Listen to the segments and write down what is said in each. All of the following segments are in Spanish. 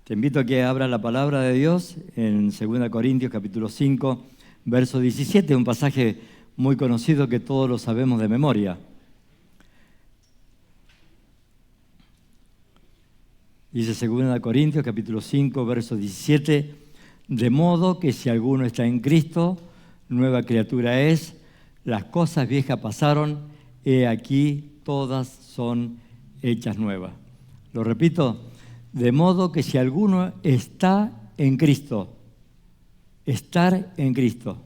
Te invito a que abras la palabra de Dios en 2 Corintios capítulo 5, verso 17, un pasaje muy conocido que todos lo sabemos de memoria. Dice 2 Corintios capítulo 5, verso 17, de modo que si alguno está en Cristo, nueva criatura es, las cosas viejas pasaron, he aquí todas son hechas nuevas. Lo repito, de modo que si alguno está en Cristo, estar en Cristo.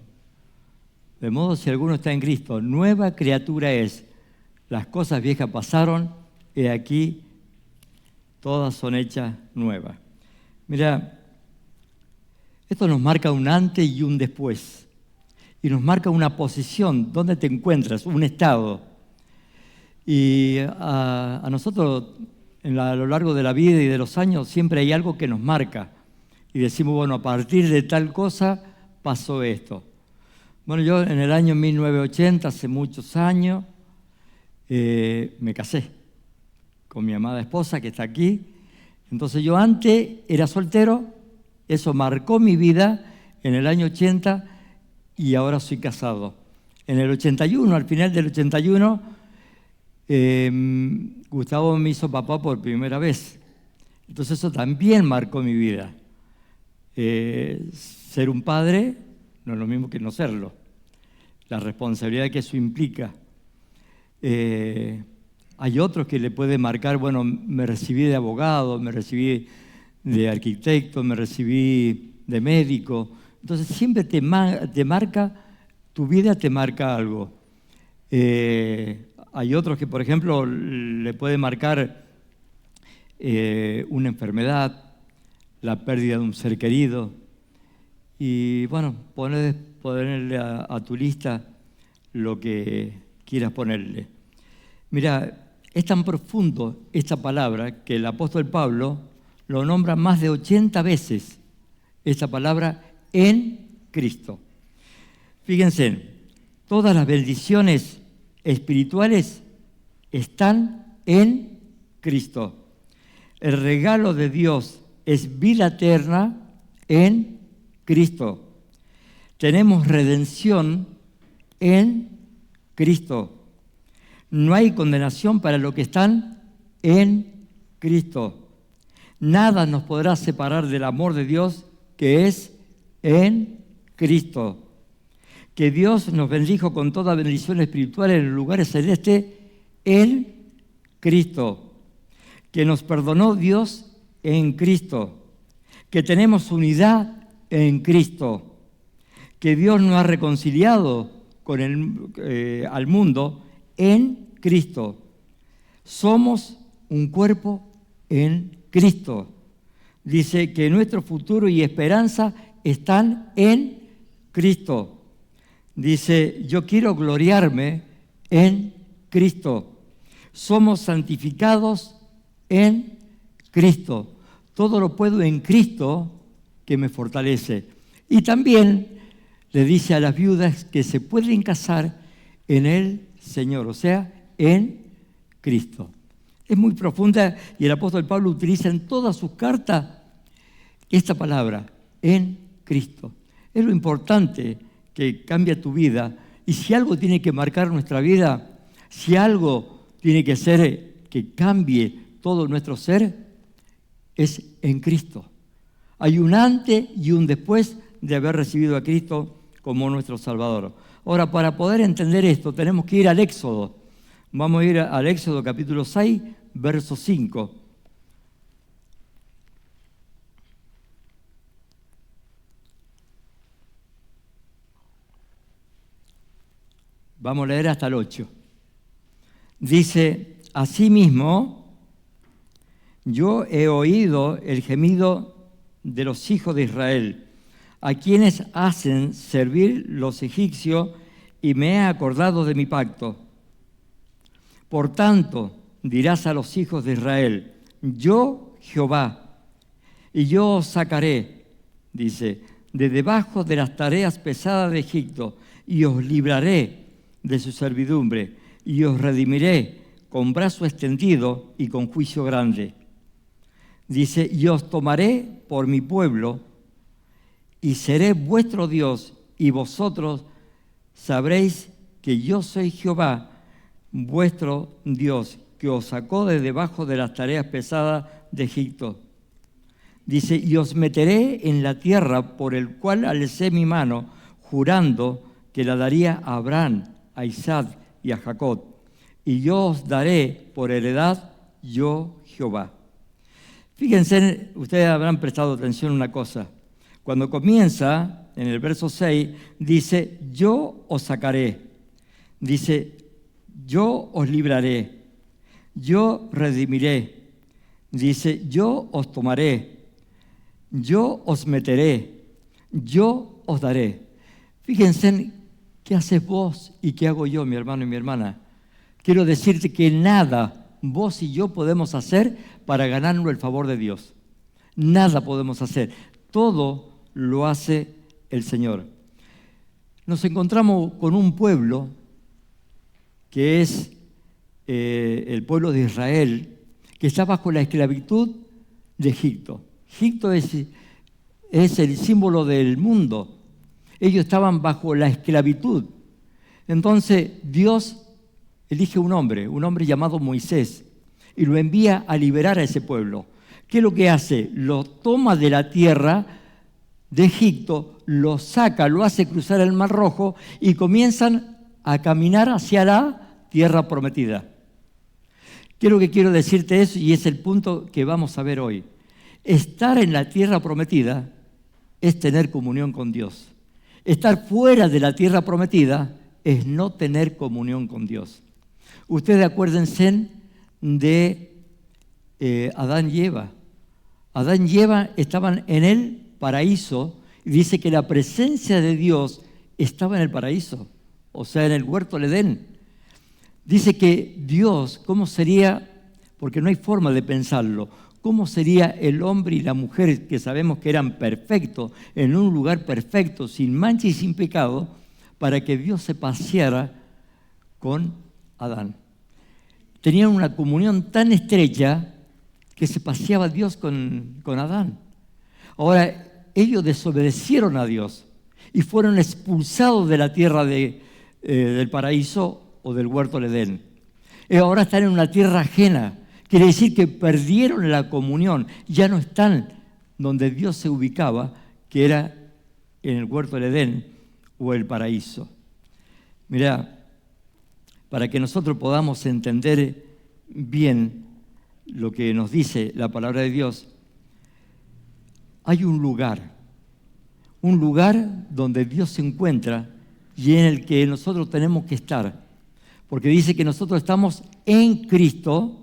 De modo si alguno está en Cristo, nueva criatura es, las cosas viejas pasaron, he aquí todas son hechas nuevas. Mira, esto nos marca un antes y un después. Y nos marca una posición, dónde te encuentras, un estado. Y a nosotros, a lo largo de la vida y de los años, siempre hay algo que nos marca. Y decimos, bueno, a partir de tal cosa pasó esto. Bueno, yo en el año 1980, hace muchos años, me casé con mi amada esposa que está aquí. Entonces yo antes era soltero, eso marcó mi vida en el año 80 y ahora soy casado. En el 81, al final del 81, Gustavo me hizo papá por primera vez. Entonces eso también marcó mi vida. Ser un padre no es lo mismo que no serlo. La responsabilidad que eso implica. Hay otros que le puede marcar, bueno, me recibí de abogado, me recibí de arquitecto, me recibí de médico. Entonces siempre te marca, tu vida te marca algo. Hay otros que, por ejemplo, le puede marcar una enfermedad, la pérdida de un ser querido. Y bueno, ponerle a tu lista lo que quieras ponerle. Mira, es tan profundo esta palabra que el apóstol Pablo lo nombra más de 80 veces, esta palabra en Cristo. Fíjense, todas las bendiciones espirituales están en Cristo. El regalo de Dios es vida eterna en Cristo. Tenemos redención en Cristo. No hay condenación para los que están en Cristo. Nada nos podrá separar del amor de Dios que es en Cristo. Que Dios nos bendijo con toda bendición espiritual en los lugares celestes en Cristo. Que nos perdonó Dios en Cristo. Que tenemos unidad en Cristo. Que Dios nos ha reconciliado con al mundo en Cristo. Somos un cuerpo en Cristo. Dice que nuestro futuro y esperanza están en Cristo. Dice, yo quiero gloriarme en Cristo. Somos santificados en Cristo. Todo lo puedo en Cristo que me fortalece. Y también le dice a las viudas que se pueden casar en el Señor, o sea, en Cristo. Es muy profunda y el apóstol Pablo utiliza en todas sus cartas esta palabra, en Cristo. Es lo importante que cambia tu vida. Y si algo tiene que marcar nuestra vida, si algo tiene que ser que cambie todo nuestro ser, es en Cristo. Hay un antes y un después de haber recibido a Cristo como nuestro Salvador. Ahora, para poder entender esto, tenemos que ir al Éxodo. Vamos a ir al Éxodo capítulo 6, verso 5. Vamos a leer hasta el 8. Dice, asimismo, yo he oído el gemido de los hijos de Israel, a quienes hacen servir los egipcios, y me he acordado de mi pacto. Por tanto, dirás a los hijos de Israel, yo Jehová, y yo os sacaré, dice, de debajo de las tareas pesadas de Egipto, y os libraré de su servidumbre, y os redimiré con brazo extendido y con juicio grande. Dice, y os tomaré por mi pueblo y seré vuestro Dios, y vosotros sabréis que yo soy Jehová, vuestro Dios, que os sacó de debajo de las tareas pesadas de Egipto. Dice, y os meteré en la tierra por el cual alcé mi mano, jurando que la daría a Abraham, a Isaac y a Jacob. Y yo os daré por heredad, yo Jehová. Fíjense, ustedes habrán prestado atención a una cosa. Cuando comienza, en el verso 6, dice, yo os sacaré. Dice, yo os libraré. Yo redimiré. Dice, yo os tomaré. Yo os meteré. Yo os daré. Fíjense qué haces vos y qué hago yo, mi hermano y mi hermana. Quiero decirte que nada vos y yo podemos hacer para ganarnos el favor de Dios. Nada podemos hacer. Todo lo hace el Señor. Nos encontramos con un pueblo que es el pueblo de Israel, que está bajo la esclavitud de Egipto. Egipto es el símbolo del mundo. Ellos estaban bajo la esclavitud. Entonces Dios elige un hombre llamado Moisés, y lo envía a liberar a ese pueblo. ¿Qué es lo que hace? Lo toma de la tierra de Egipto, lo saca, lo hace cruzar el Mar Rojo y comienzan a caminar hacia la tierra prometida. ¿Qué es lo que quiero decirte eso? Y es el punto que vamos a ver hoy. Estar en la tierra prometida es tener comunión con Dios. Estar fuera de la tierra prometida es no tener comunión con Dios. Ustedes acuérdense de Adán y Eva. Adán y Eva estaban en el paraíso y dice que la presencia de Dios estaba en el paraíso, o sea, en el huerto del Edén. Dice que Dios, ¿cómo sería? Porque no hay forma de pensarlo. ¿Cómo sería el hombre y la mujer que sabemos que eran perfectos, en un lugar perfecto, sin mancha y sin pecado, para que Dios se paseara con Adán? Tenían una comunión tan estrecha que se paseaba Dios con Adán. Ahora, ellos desobedecieron a Dios y fueron expulsados de la tierra del paraíso o del huerto del Edén. Y ahora están en una tierra ajena. Quiere decir que perdieron la comunión. Ya no están donde Dios se ubicaba, que era en el huerto del Edén o el paraíso. Mirá, para que nosotros podamos entender bien lo que nos dice la palabra de Dios, hay un lugar donde Dios se encuentra y en el que nosotros tenemos que estar. Porque dice que nosotros estamos en Cristo,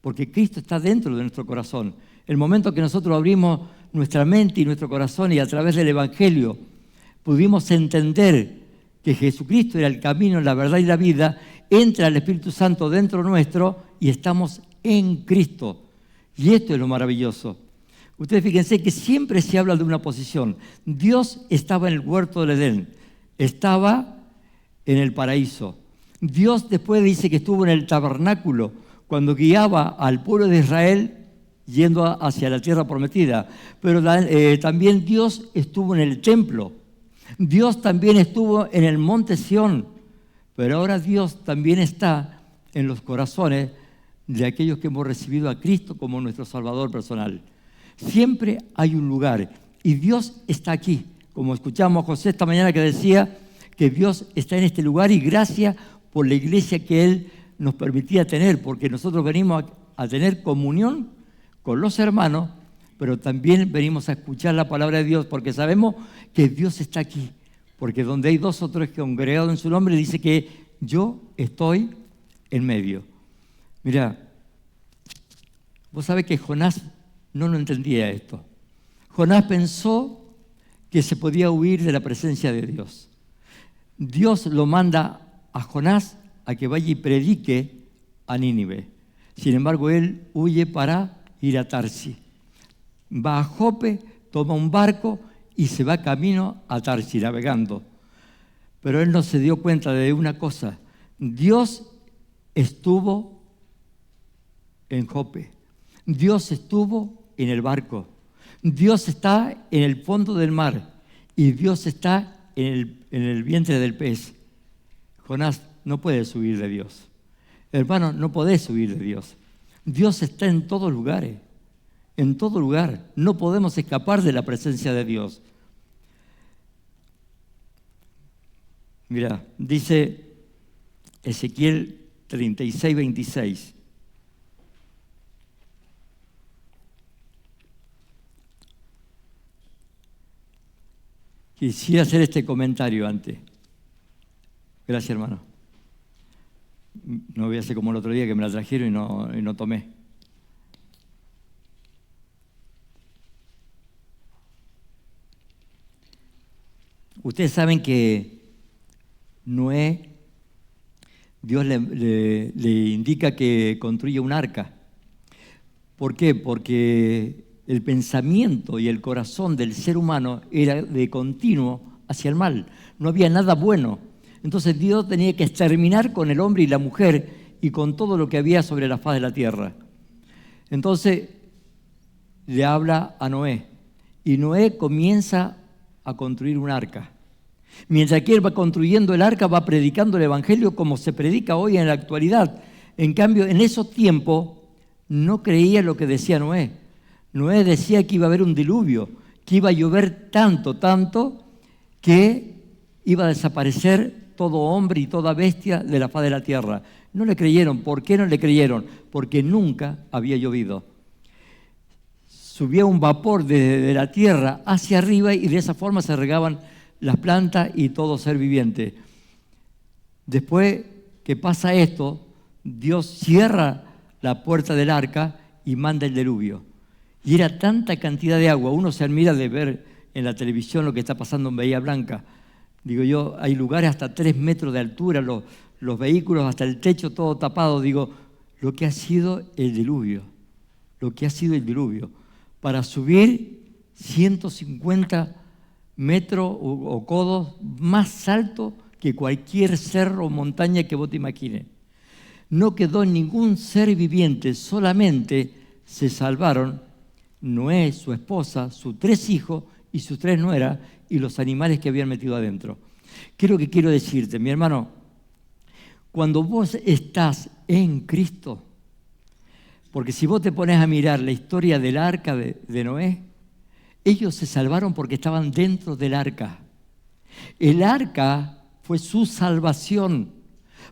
porque Cristo está dentro de nuestro corazón. El momento que nosotros abrimos nuestra mente y nuestro corazón y a través del Evangelio pudimos entender que Jesucristo era el camino, la verdad y la vida, entra el Espíritu Santo dentro nuestro y estamos en Cristo. Y esto es lo maravilloso. Ustedes fíjense que siempre se habla de una posición. Dios estaba en el huerto del Edén, estaba en el paraíso. Dios después dice que estuvo en el tabernáculo cuando guiaba al pueblo de Israel yendo hacia la tierra prometida. Pero también Dios estuvo en el templo. Dios también estuvo en el monte Sión. Pero ahora Dios también está en los corazones de aquellos que hemos recibido a Cristo como nuestro Salvador personal. Siempre hay un lugar y Dios está aquí. Como escuchamos a José esta mañana que decía que Dios está en este lugar y gracias por la iglesia que Él nos permitía tener, porque nosotros venimos a tener comunión con los hermanos, pero también venimos a escuchar la palabra de Dios porque sabemos que Dios está aquí. Porque donde hay dos o tres congregados en su nombre, dice que yo estoy en medio. Mirá, vos sabés que Jonás no lo entendía esto. Jonás pensó que se podía huir de la presencia de Dios. Dios lo manda a Jonás a que vaya y predique a Nínive. Sin embargo, él huye para ir a Tarsis. Va a Jope, toma un barco y se va camino a Tarsis, navegando. Pero él no se dio cuenta de una cosa. Dios estuvo en Jope. Dios estuvo en el barco. Dios está en el fondo del mar y Dios está en el vientre del pez. Jonás, no puedes huir de Dios. Hermano, no podés huir de Dios. Dios está en todos lugares, en todo lugar. No podemos escapar de la presencia de Dios. Mira, dice Ezequiel 36, 26. Quisiera hacer este comentario antes. Gracias, hermano. No voy a hacer como el otro día que me la trajeron y no tomé. Ustedes saben que Noé, Dios le indica que construya un arca. ¿Por qué? Porque el pensamiento y el corazón del ser humano era de continuo hacia el mal. No había nada bueno. Entonces Dios tenía que exterminar con el hombre y la mujer y con todo lo que había sobre la faz de la tierra. Entonces le habla a Noé y Noé comienza a construir un arca. Mientras que él va construyendo el arca, va predicando el evangelio como se predica hoy en la actualidad. En cambio, en esos tiempos no creía lo que decía Noé. Noé decía que iba a haber un diluvio, que iba a llover tanto, que iba a desaparecer todo hombre y toda bestia de la faz de la tierra. No le creyeron. ¿Por qué no le creyeron? Porque nunca había llovido. Subía un vapor de la tierra hacia arriba y de esa forma se regaban las plantas y todo ser viviente. Después que pasa esto, Dios cierra la puerta del arca y manda el diluvio. Y era tanta cantidad de agua. Uno se admira de ver en la televisión lo que está pasando en Bahía Blanca. Digo yo, hay lugares hasta 3 metros de altura, los vehículos hasta el techo todo tapado. Digo, lo que ha sido el diluvio, para subir 150 metros o codos más alto que cualquier cerro o montaña que vos te imagines. No quedó ningún ser viviente, solamente se salvaron Noé, su esposa, sus 3 hijos y sus 3 nueras y los animales que habían metido adentro. ¿Qué es lo que quiero decirte, mi hermano? Cuando vos estás en Cristo, porque si vos te pones a mirar la historia del arca de Noé, ellos se salvaron porque estaban dentro del arca. El arca fue su salvación,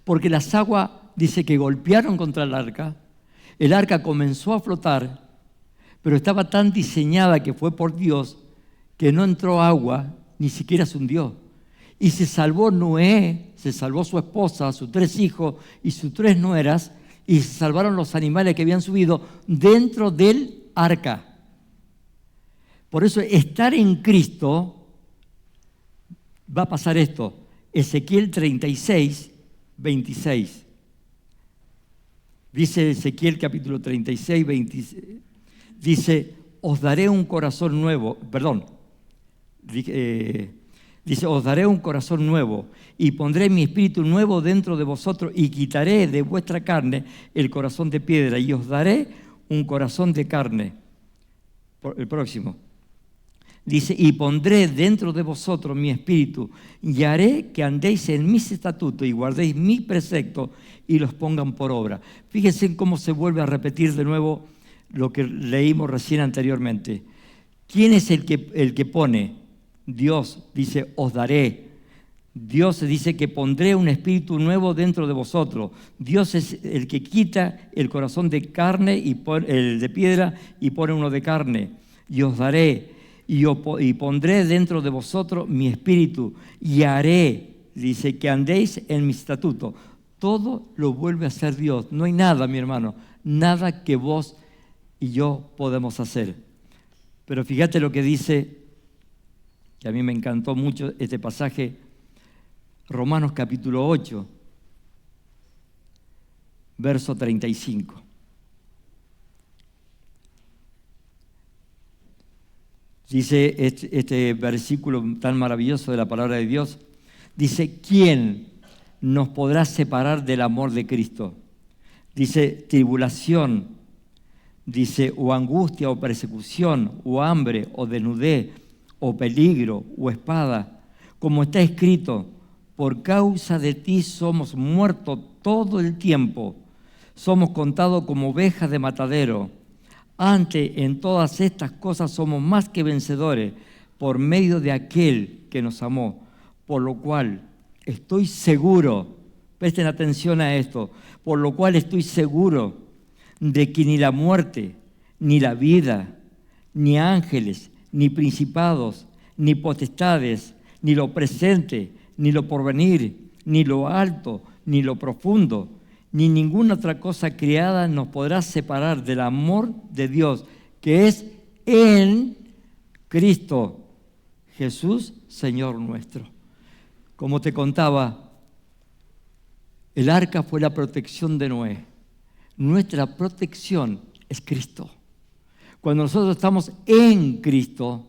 porque las aguas, dice que golpearon contra el arca comenzó a flotar, pero estaba tan diseñada que fue por Dios que no entró agua, ni siquiera se hundió. Y se salvó Noé, se salvó su esposa, sus 3 hijos y sus 3 nueras, y se salvaron los animales que habían subido dentro del arca. Por eso estar en Cristo va a pasar esto. Ezequiel 36, 26. Dice Ezequiel capítulo 36, 26. Dice, os daré un corazón nuevo. Dice, os daré un corazón nuevo y pondré mi espíritu nuevo dentro de vosotros y quitaré de vuestra carne el corazón de piedra y os daré un corazón de carne. El próximo. Dice, y pondré dentro de vosotros mi espíritu y haré que andéis en mis estatutos y guardéis mis preceptos y los pongan por obra. Fíjense cómo se vuelve a repetir de nuevo lo que leímos recién anteriormente. ¿Quién es el que pone? Dios dice, os daré. Dios dice que pondré un espíritu nuevo dentro de vosotros. Dios es el que quita el corazón de carne y el de piedra y pone uno de carne. Y os daré. Y pondré dentro de vosotros mi espíritu y haré, dice, que andéis en mi estatuto. Todo lo vuelve a hacer Dios. No hay nada, mi hermano, nada que vos y yo podemos hacer. Pero fíjate lo que dice, que a mí me encantó mucho este pasaje, Romanos capítulo 8, verso 35. Dice este versículo tan maravilloso de la palabra de Dios, dice, ¿quién nos podrá separar del amor de Cristo? Dice, tribulación, Dice, o angustia, o persecución, o hambre, o desnudez, o peligro, o espada. Como está escrito, por causa de ti somos muertos todo el tiempo. Somos contados como ovejas de matadero. Antes, en todas estas cosas somos más que vencedores por medio de aquel que nos amó. Por lo cual estoy seguro, presten atención a esto, por lo cual estoy seguro de que ni la muerte, ni la vida, ni ángeles, ni principados, ni potestades, ni lo presente, ni lo porvenir, ni lo alto, ni lo profundo, ni ninguna otra cosa creada nos podrá separar del amor de Dios, que es en Cristo Jesús, Señor nuestro. Como te contaba, el arca fue la protección de Noé. Nuestra protección es Cristo. Cuando nosotros estamos en Cristo,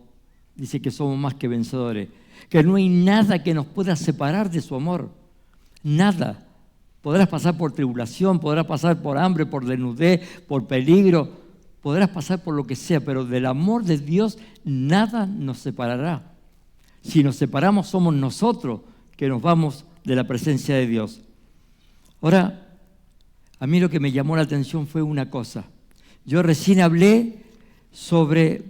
dice que somos más que vencedores, que no hay nada que nos pueda separar de su amor. Nada. Podrás pasar por tribulación, podrás pasar por hambre, por desnudez, por peligro, podrás pasar por lo que sea, pero del amor de Dios nada nos separará. Si nos separamos, somos nosotros que nos vamos de la presencia de Dios. Ahora, a mí lo que me llamó la atención fue una cosa. Yo recién hablé sobre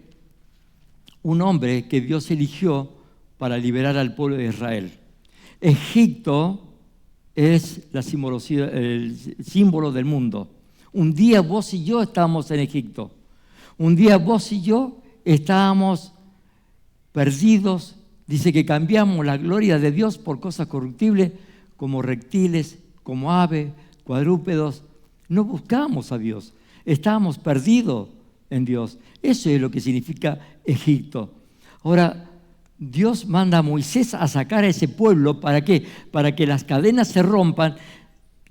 un hombre que Dios eligió para liberar al pueblo de Israel. Egipto es el símbolo del mundo. Un día vos y yo estábamos en Egipto. Un día vos y yo estábamos perdidos. Dice que cambiamos la gloria de Dios por cosas corruptibles como reptiles, como aves, cuadrúpedos. No buscamos a Dios. Estábamos perdidos en Dios. Eso es lo que significa Egipto. Ahora, Dios manda a Moisés a sacar a ese pueblo. ¿Para qué? Para que las cadenas se rompan,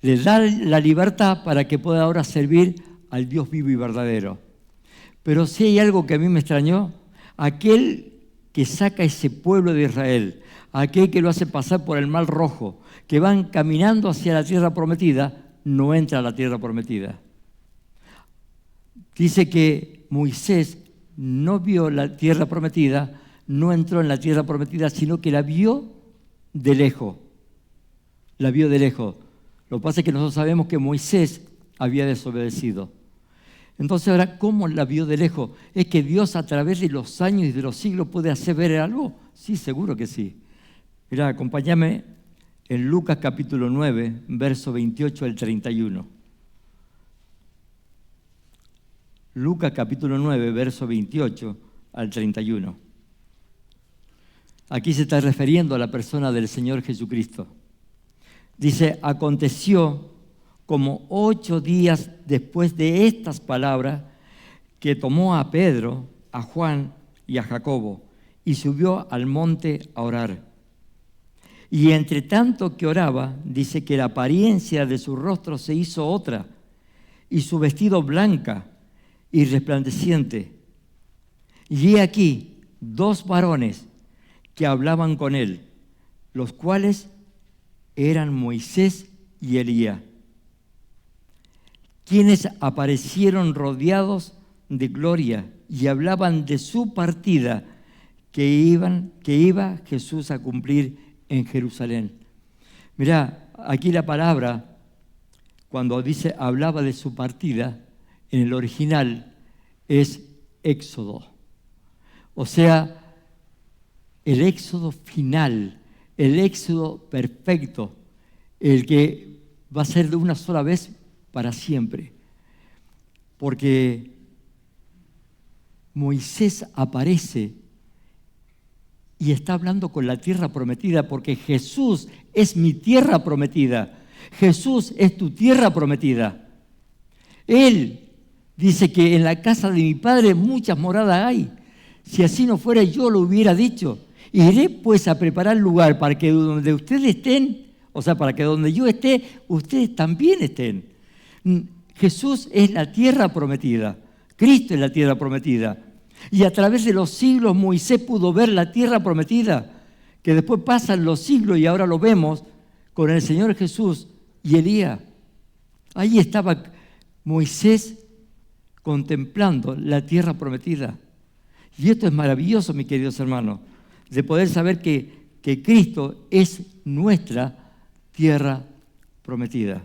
les da la libertad para que pueda ahora servir al Dios vivo y verdadero. Pero si hay algo que a mí me extrañó, aquel que saca a ese pueblo de Israel, aquel que lo hace pasar por el Mar Rojo, que van caminando hacia la tierra prometida, no entra a la tierra prometida. Dice que Moisés no vio la tierra prometida, no entró en la tierra prometida, sino que la vio de lejos. La vio de lejos. Lo que pasa es que nosotros sabemos que Moisés había desobedecido. Entonces ahora, ¿cómo la vio de lejos? ¿Es que Dios a través de los años y de los siglos puede hacer ver algo? Sí, seguro que sí. Mira, acompáñame en Lucas capítulo 9, verso 28 al 31. Lucas capítulo 9, verso 28 al 31. Aquí se está refiriendo a la persona del Señor Jesucristo. Dice, aconteció como 8 días después de estas palabras que tomó a Pedro, a Juan y a Jacobo y subió al monte a orar. Y entre tanto que oraba, dice que la apariencia de su rostro se hizo otra y su vestido blanca y resplandeciente. Y he aquí 2 varones que hablaban con él, los cuales eran Moisés y Elías, quienes aparecieron rodeados de gloria y hablaban de su partida que iba Jesús a cumplir en Jerusalén. Mirá, aquí la palabra, cuando dice hablaba de su partida, en el original es éxodo. O sea, el éxodo final, el éxodo perfecto, el que va a ser de una sola vez para siempre. Porque Moisés aparece y está hablando con la tierra prometida, porque Jesús es mi tierra prometida. Jesús es tu tierra prometida. Él dice que en la casa de mi Padre muchas moradas hay. Si así no fuera, yo lo hubiera dicho. Iré pues a preparar lugar para que donde ustedes estén, o sea, para que donde yo esté, ustedes también estén. Jesús es la tierra prometida. Cristo es la tierra prometida. Y a través de los siglos Moisés pudo ver la tierra prometida, que después pasan los siglos y ahora lo vemos con el Señor Jesús y Elías. Ahí estaba Moisés contemplando la tierra prometida. Y esto es maravilloso, mis queridos hermanos, de poder saber que Cristo es nuestra tierra prometida.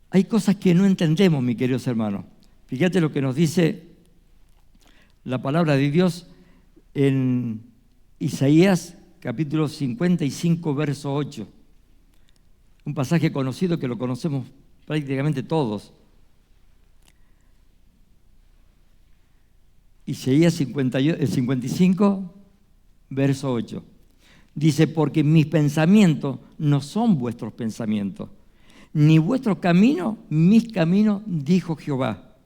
Hay cosas que no entendemos, mis queridos hermanos. Fíjate lo que nos dice la palabra de Dios en Isaías capítulo 55, verso 8. Un pasaje conocido que lo conocemos prácticamente todos. Isaías 55, verso 8. Dice, porque mis pensamientos no son vuestros pensamientos, ni vuestros caminos, mis caminos, dijo Jehová.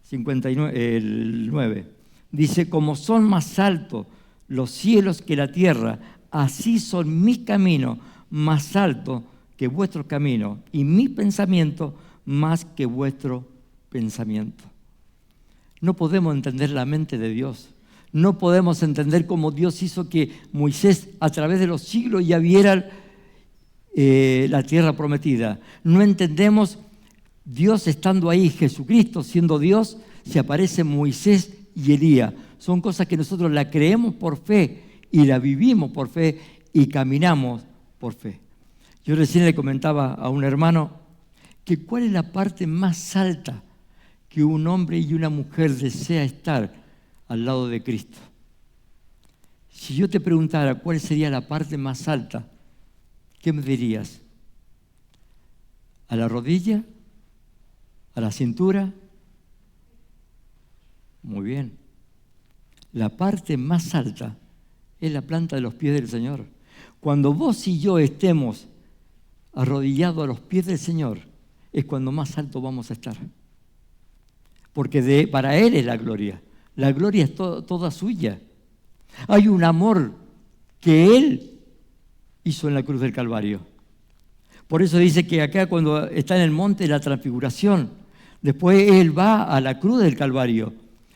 59, el 9. Dice, como son más altos los cielos que la tierra, así son mis caminos más altos que vuestros caminos, y mis pensamientos más que vuestro pensamiento. No podemos entender la mente de Dios. No podemos entender cómo Dios hizo que Moisés a través de los siglos ya viera la tierra prometida. No entendemos Dios estando ahí, Jesucristo siendo Dios, se aparece Moisés y Elías. Son cosas que nosotros la creemos por fe y la vivimos por fe y caminamos por fe. Yo recién le comentaba a un hermano que cuál es la parte más alta que un hombre y una mujer desea estar al lado de Cristo. Si yo te preguntara cuál sería la parte más alta, ¿qué me dirías? ¿A la rodilla? ¿A la cintura? Muy bien. La parte más alta es la planta de los pies del Señor. Cuando vos y yo estemos arrodillados a los pies del Señor, es cuando más alto vamos a estar. Porque para Él es la gloria. La gloria es toda suya. Hay un amor que Él hizo en la cruz del Calvario. Por eso dice que acá cuando está en el monte de la transfiguración, después Él va a la cruz del Calvario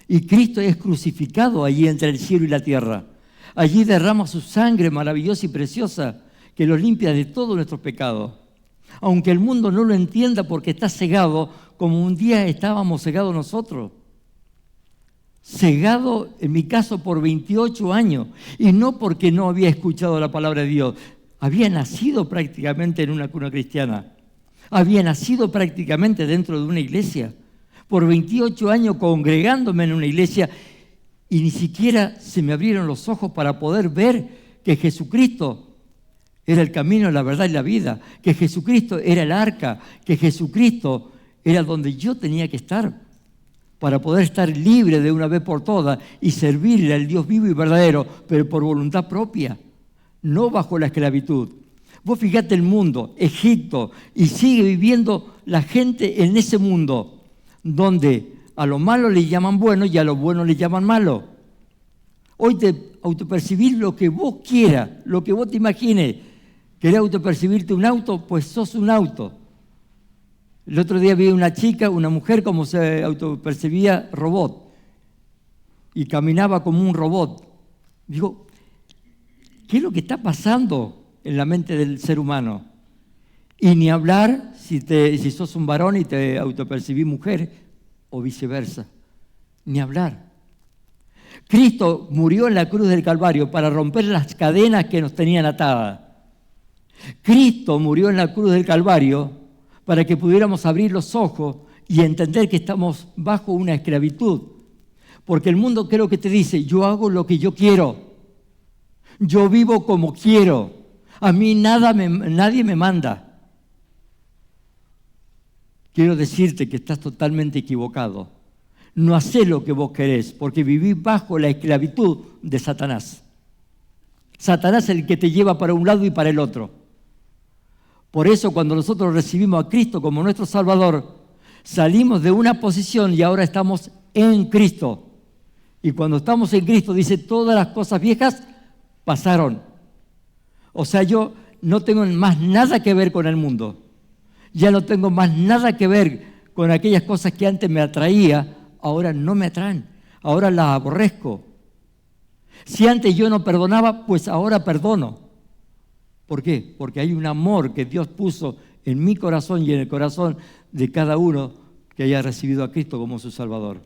y Cristo es crucificado allí entre el cielo y la tierra. Allí derrama su sangre maravillosa y preciosa que lo limpia de todos nuestros pecados. Aunque el mundo no lo entienda porque está cegado, como un día estábamos cegados nosotros. Cegado, en mi caso, por 28 años. Y no porque no había escuchado la palabra de Dios. Había nacido prácticamente en una cuna cristiana. Había nacido prácticamente dentro de una iglesia. Por 28 años congregándome en una iglesia y ni siquiera se me abrieron los ojos para poder ver que Jesucristo era el camino, la verdad y la vida, que Jesucristo era el arca, que Jesucristo era donde yo tenía que estar para poder estar libre de una vez por todas y servirle al Dios vivo y verdadero, pero por voluntad propia, no bajo la esclavitud. Vos fijate el mundo, Egipto, y sigue viviendo la gente en ese mundo, donde a lo malo le llaman bueno y a lo bueno le llaman malo. Hoy te autopercibís lo que vos quieras, lo que vos te imagines. ¿Querés autopercibirte un auto? Pues sos un auto. El otro día vi una chica, una mujer, como se autopercibía robot. Y caminaba como un robot. Digo, ¿qué es lo que está pasando en la mente del ser humano? Y ni hablar si sos un varón y te autopercibís mujer o viceversa. Ni hablar. Cristo murió en la cruz del Calvario para romper las cadenas que nos tenían atadas. Cristo murió en la cruz del Calvario para que pudiéramos abrir los ojos y entender que estamos bajo una esclavitud. Porque el mundo creo que te dice, yo hago lo que yo quiero. Yo vivo como quiero. A mí nadie me manda. Quiero decirte que estás totalmente equivocado. No hacés lo que vos querés, porque vivís bajo la esclavitud de Satanás. Satanás es el que te lleva para un lado y para el otro. Por eso cuando nosotros recibimos a Cristo como nuestro Salvador, salimos de una posición y ahora estamos en Cristo. Y cuando estamos en Cristo, dice, todas las cosas viejas pasaron. O sea, yo no tengo más nada que ver con el mundo. Ya no tengo más nada que ver con aquellas cosas que antes me atraía, ahora no me atraen. Ahora las aborrezco. Si antes yo no perdonaba, pues ahora perdono. ¿Por qué? Porque hay un amor que Dios puso en mi corazón y en el corazón de cada uno que haya recibido a Cristo como su Salvador.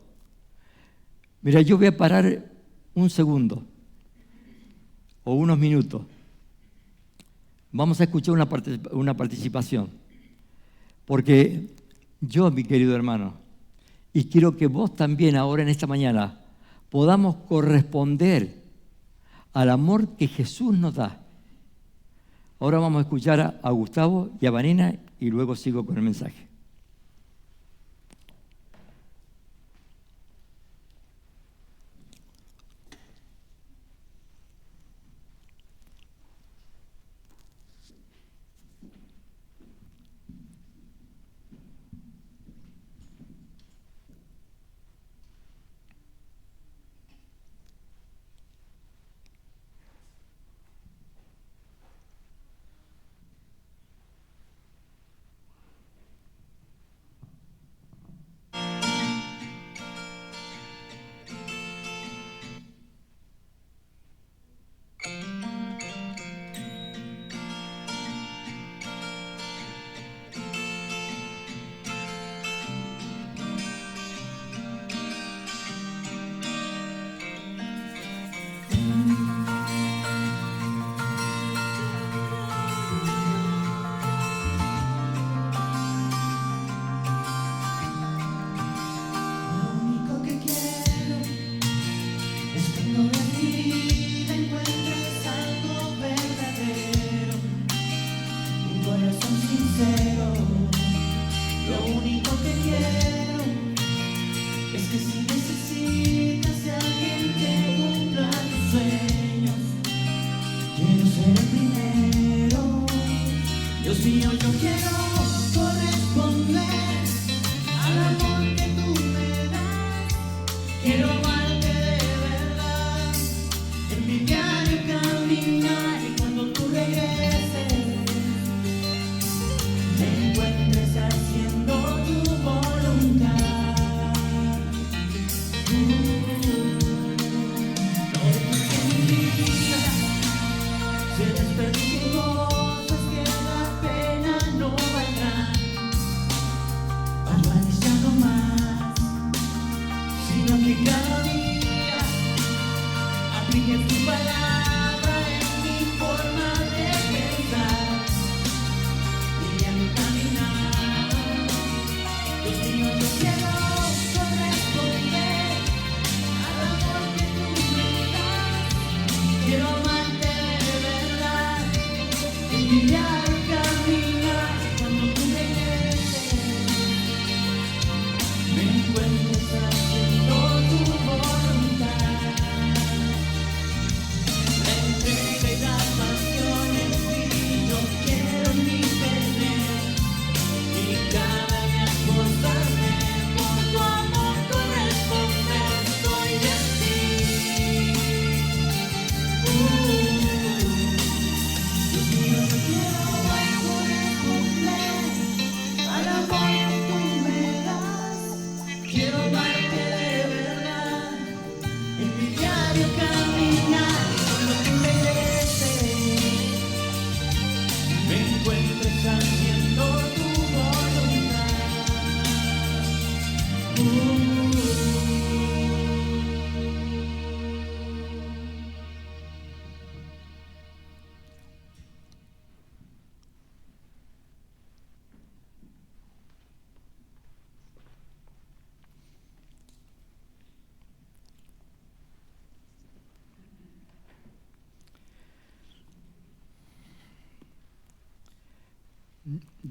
Mira, yo voy a parar un segundo o unos minutos. Vamos a escuchar una participación. Porque yo, mi querido hermano, y quiero que vos también ahora en esta mañana podamos corresponder al amor que Jesús nos da. Ahora vamos a escuchar a Gustavo y a Vanina y luego sigo con el mensaje.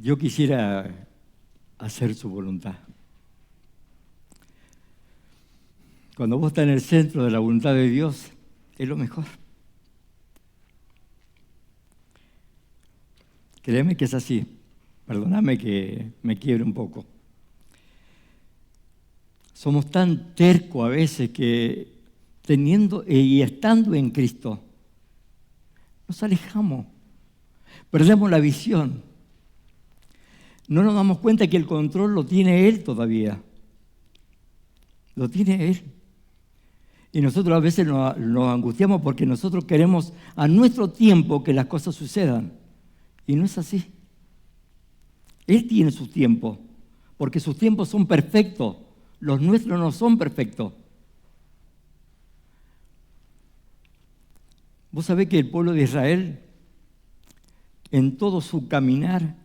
Yo quisiera hacer su voluntad. Cuando vos estás en el centro de la voluntad de Dios, es lo mejor. Créeme que es así. Perdóname que me quiebre un poco. Somos tan tercos a veces que teniendo y estando en Cristo, nos alejamos, perdemos la visión. No nos damos cuenta que el control lo tiene Él todavía. Lo tiene Él. Y nosotros a veces nos angustiamos porque nosotros queremos a nuestro tiempo que las cosas sucedan. Y no es así. Él tiene su tiempo porque sus tiempos son perfectos, los nuestros no son perfectos. Vos sabés que el pueblo de Israel, en todo su caminar,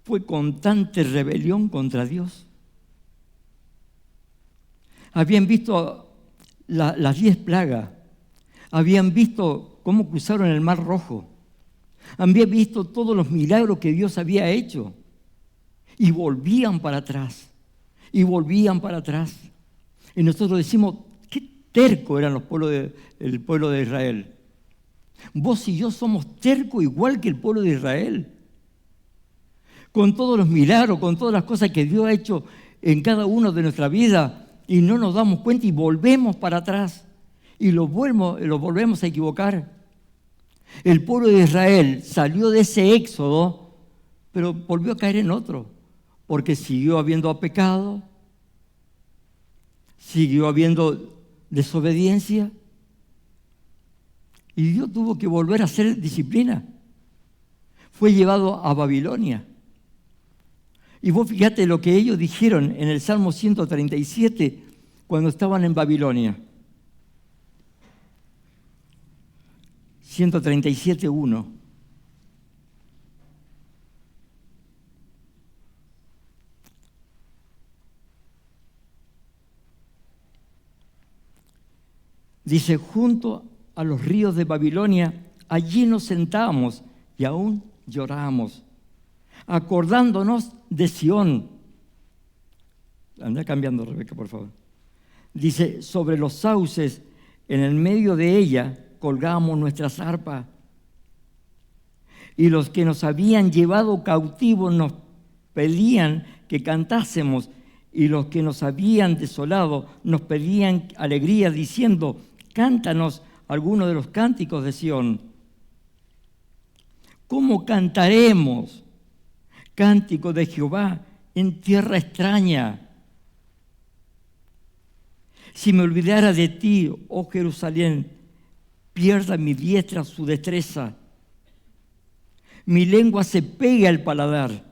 fue constante rebelión contra Dios. Habían visto las 10 plagas, habían visto cómo cruzaron el Mar Rojo, habían visto todos los milagros que Dios había hecho y volvían para atrás, y volvían para atrás. Y nosotros decimos, qué terco eran el pueblo de Israel. Vos y yo somos tercos igual que el pueblo de Israel. Con todos los milagros, con todas las cosas que Dios ha hecho en cada uno de nuestra vida, y no nos damos cuenta y volvemos para atrás y lo volvemos a equivocar. El pueblo de Israel salió de ese éxodo, pero volvió a caer en otro, porque siguió habiendo pecado, siguió habiendo desobediencia, y Dios tuvo que volver a hacer disciplina. Fue llevado a Babilonia. Y vos fíjate lo que ellos dijeron en el Salmo 137 cuando estaban en Babilonia. 137:1. Dice, junto a los ríos de Babilonia, allí nos sentábamos y aún llorábamos, acordándonos de Sión. Anda cambiando, Rebeca, por favor. Dice, sobre los sauces, en el medio de ella, colgábamos nuestras arpas. Y los que nos habían llevado cautivos nos pedían que cantásemos, y los que nos habían desolado nos pedían alegría, diciendo, cántanos algunos de los cánticos de Sión. ¿Cómo cantaremos cántico de Jehová en tierra extraña? Si me olvidara de ti, oh Jerusalén, pierda mi diestra su destreza. Mi lengua se pega al paladar,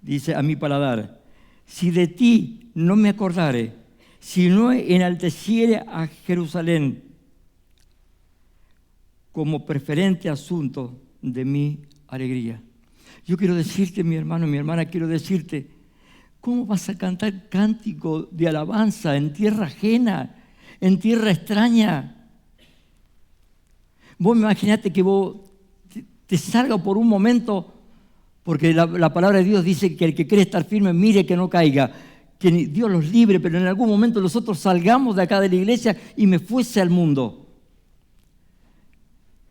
dice, a mi paladar. Si de ti no me acordare, si no enalteciere a Jerusalén como preferente asunto de mi alegría. Yo quiero decirte, mi hermano, mi hermana, quiero decirte, ¿cómo vas a cantar cántico de alabanza en tierra ajena, en tierra extraña? Vos imaginate que vos te salga por un momento, porque la palabra de Dios dice que el que cree estar firme, mire que no caiga, que Dios los libre, pero en algún momento nosotros salgamos de acá de la iglesia y me fuese al mundo.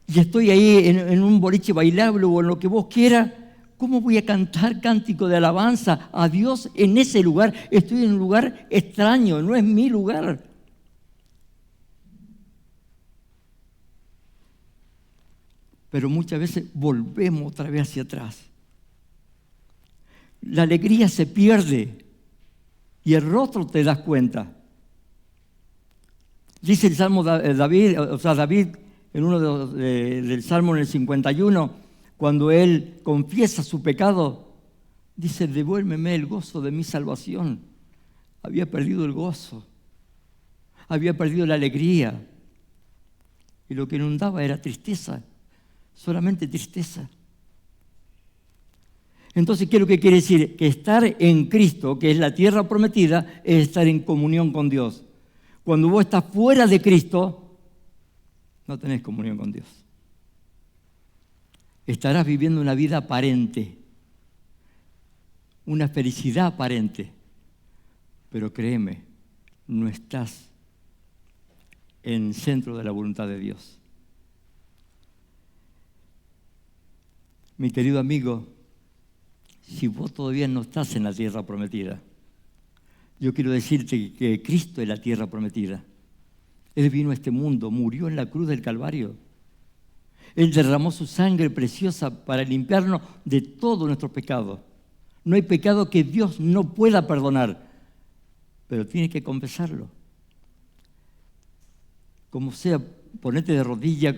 Y estoy ahí en un boliche bailable o en lo que vos quieras. ¿Cómo voy a cantar cántico de alabanza a Dios en ese lugar? Estoy en un lugar extraño, no es mi lugar. Pero muchas veces volvemos otra vez hacia atrás. La alegría se pierde y el rostro te das cuenta. Dice el Salmo David, en uno del Salmo en el 51, cuando él confiesa su pecado, dice, devuélveme el gozo de mi salvación. Había perdido el gozo, había perdido la alegría, y lo que inundaba era tristeza, solamente tristeza. Entonces, ¿qué es lo que quiere decir? Que estar en Cristo, que es la tierra prometida, es estar en comunión con Dios. Cuando vos estás fuera de Cristo, no tenés comunión con Dios. Estarás viviendo una vida aparente, una felicidad aparente, pero créeme, no estás en el centro de la voluntad de Dios. Mi querido amigo, si vos todavía no estás en la tierra prometida, yo quiero decirte que Cristo es la tierra prometida. Él vino a este mundo, murió en la cruz del Calvario. Él derramó su sangre preciosa para limpiarnos de todos nuestros pecados. No hay pecado que Dios no pueda perdonar, pero tiene que confesarlo. Como sea, ponete de rodillas,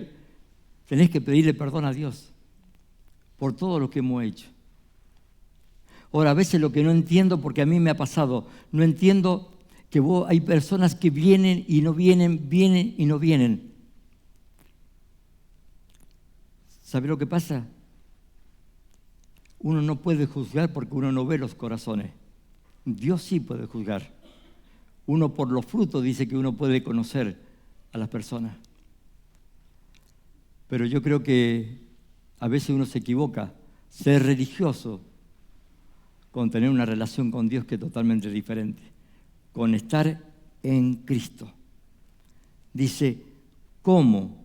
tenés que pedirle perdón a Dios por todo lo que hemos hecho. Ahora, a veces lo que no entiendo, porque a mí me ha pasado, no entiendo que hay personas que vienen y no vienen, vienen y no vienen. ¿Sabe lo que pasa? Uno no puede juzgar porque uno no ve los corazones. Dios sí puede juzgar. Uno por los frutos dice que uno puede conocer a las personas. Pero yo creo que a veces uno se equivoca. Ser religioso con tener una relación con Dios que es totalmente diferente. Con estar en Cristo. Dice, ¿cómo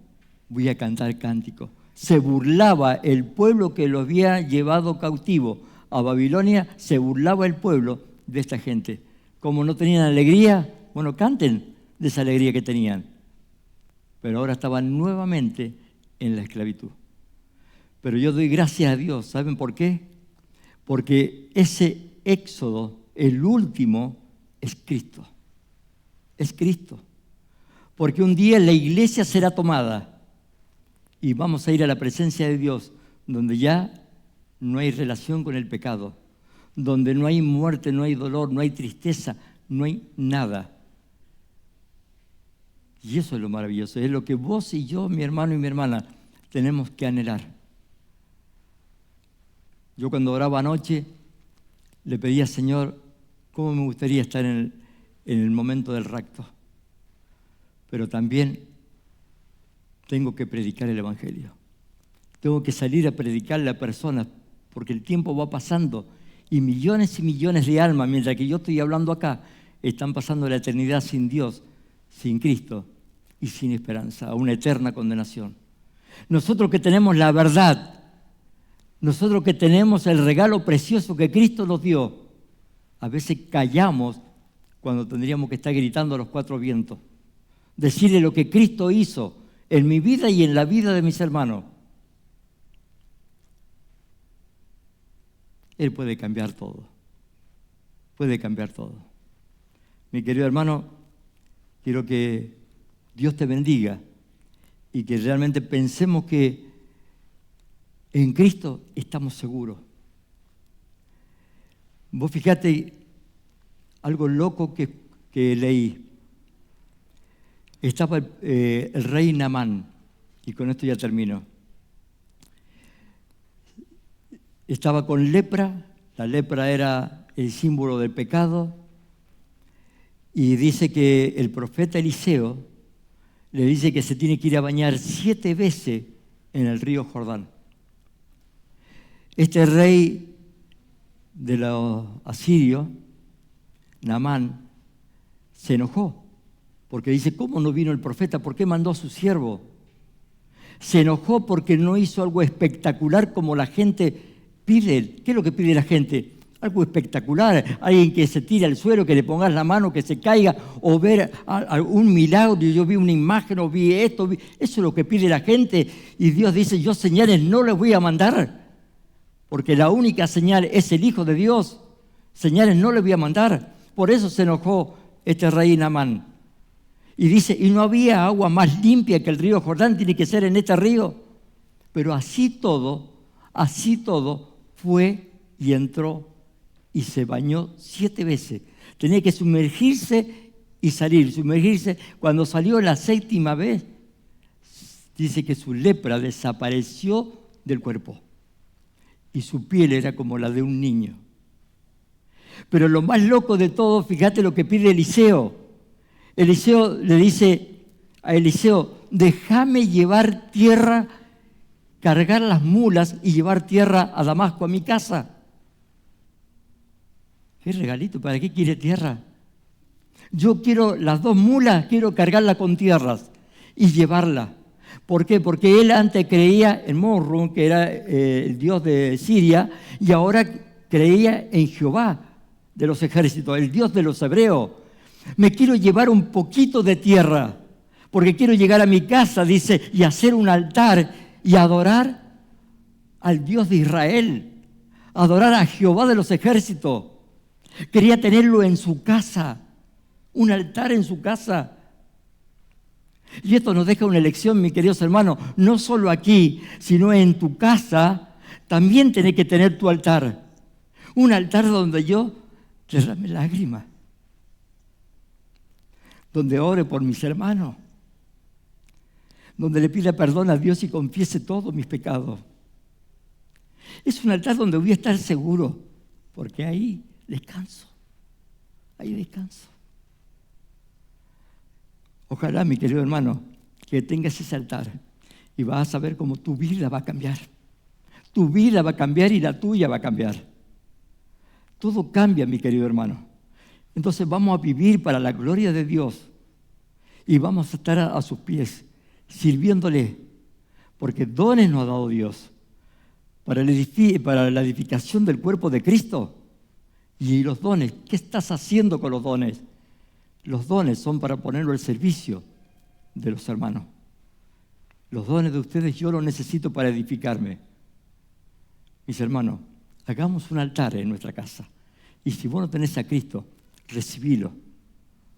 voy a cantar cánticos? Se burlaba el pueblo que lo había llevado cautivo a Babilonia, se burlaba el pueblo de esta gente. Como no tenían alegría, bueno, canten de esa alegría que tenían. Pero ahora estaban nuevamente en la esclavitud. Pero yo doy gracias a Dios, ¿saben por qué? Porque ese éxodo, el último, es Cristo. Es Cristo. Porque un día la iglesia será tomada y vamos a ir a la presencia de Dios, donde ya no hay relación con el pecado, donde no hay muerte, no hay dolor, no hay tristeza, no hay nada. Y eso es lo maravilloso, es lo que vos y yo, mi hermano y mi hermana, tenemos que anhelar. Yo cuando oraba anoche, le pedía, Señor, cómo me gustaría estar en el momento del rapto. Pero también tengo que predicar el Evangelio. Tengo que salir a predicarle a personas, porque el tiempo va pasando y millones de almas, mientras que yo estoy hablando acá, están pasando la eternidad sin Dios, sin Cristo y sin esperanza, a una eterna condenación. Nosotros que tenemos la verdad, nosotros que tenemos el regalo precioso que Cristo nos dio, a veces callamos cuando tendríamos que estar gritando a los cuatro vientos. Decirle lo que Cristo hizo en mi vida y en la vida de mis hermanos. Él puede cambiar todo. Puede cambiar todo. Mi querido hermano, quiero que Dios te bendiga y que realmente pensemos que en Cristo estamos seguros. Vos fíjate algo loco que leí. Estaba el rey Naamán, y con esto ya termino. Estaba con lepra, la lepra era el símbolo del pecado, y dice que el profeta Eliseo le dice que se tiene que ir a bañar 7 veces en el río Jordán. Este rey de los asirios, Naamán, se enojó. Porque dice, ¿cómo no vino el profeta? ¿Por qué mandó a su siervo? Se enojó porque no hizo algo espectacular como la gente pide. ¿Qué es lo que pide la gente? Algo espectacular. Alguien que se tire al suelo, que le pongas la mano, que se caiga, o ver un milagro. Yo vi una imagen, o vi esto. Eso es lo que pide la gente. Y Dios dice, yo señales no les voy a mandar. Porque la única señal es el Hijo de Dios. Señales no les voy a mandar. Por eso se enojó este rey Naamán. Y dice, y no había agua más limpia que el río Jordán, tiene que ser en este río. Pero así todo fue y entró y se bañó 7 veces. Tenía que sumergirse y salir, sumergirse. Cuando salió la 7ª vez, dice que su lepra desapareció del cuerpo. Y su piel era como la de un niño. Pero lo más loco de todo, fíjate lo que pide Eliseo. Eliseo le dice a Eliseo, déjame llevar tierra, cargar las mulas y llevar tierra a Damasco, a mi casa. ¿Qué regalito? ¿Para qué quiere tierra? Yo quiero las 2 mulas, quiero cargarlas con tierras y llevarla. ¿Por qué? Porque él antes creía en Morrum, que era el dios de Siria, y ahora creía en Jehová de los ejércitos, el Dios de los hebreos. Me quiero llevar un poquito de tierra, porque quiero llegar a mi casa, dice, y hacer un altar y adorar al Dios de Israel, adorar a Jehová de los ejércitos. Quería tenerlo en su casa, un altar en su casa. Y esto nos deja una lección, mis queridos hermanos, no solo aquí, sino en tu casa, también tenés que tener tu altar. Un altar donde yo derrame lágrimas, donde ore por mis hermanos, donde le pida perdón a Dios y confiese todos mis pecados. Es un altar donde voy a estar seguro, porque ahí descanso, ahí descanso. Ojalá, mi querido hermano, que tengas ese altar y vas a saber cómo tu vida va a cambiar. Tu vida va a cambiar y la tuya va a cambiar. Todo cambia, mi querido hermano. Entonces vamos a vivir para la gloria de Dios y vamos a estar a sus pies, sirviéndole, porque dones nos ha dado Dios para la edificación del cuerpo de Cristo. Y los dones, ¿qué estás haciendo con los dones? Los dones son para ponerlo al servicio de los hermanos. Los dones de ustedes yo los necesito para edificarme. Mis hermanos, hagamos un altar en nuestra casa. Y si vos no tenés a Cristo, recibilo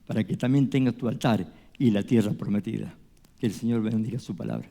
para que también tengas tu altar y la tierra prometida. Que el Señor bendiga su palabra.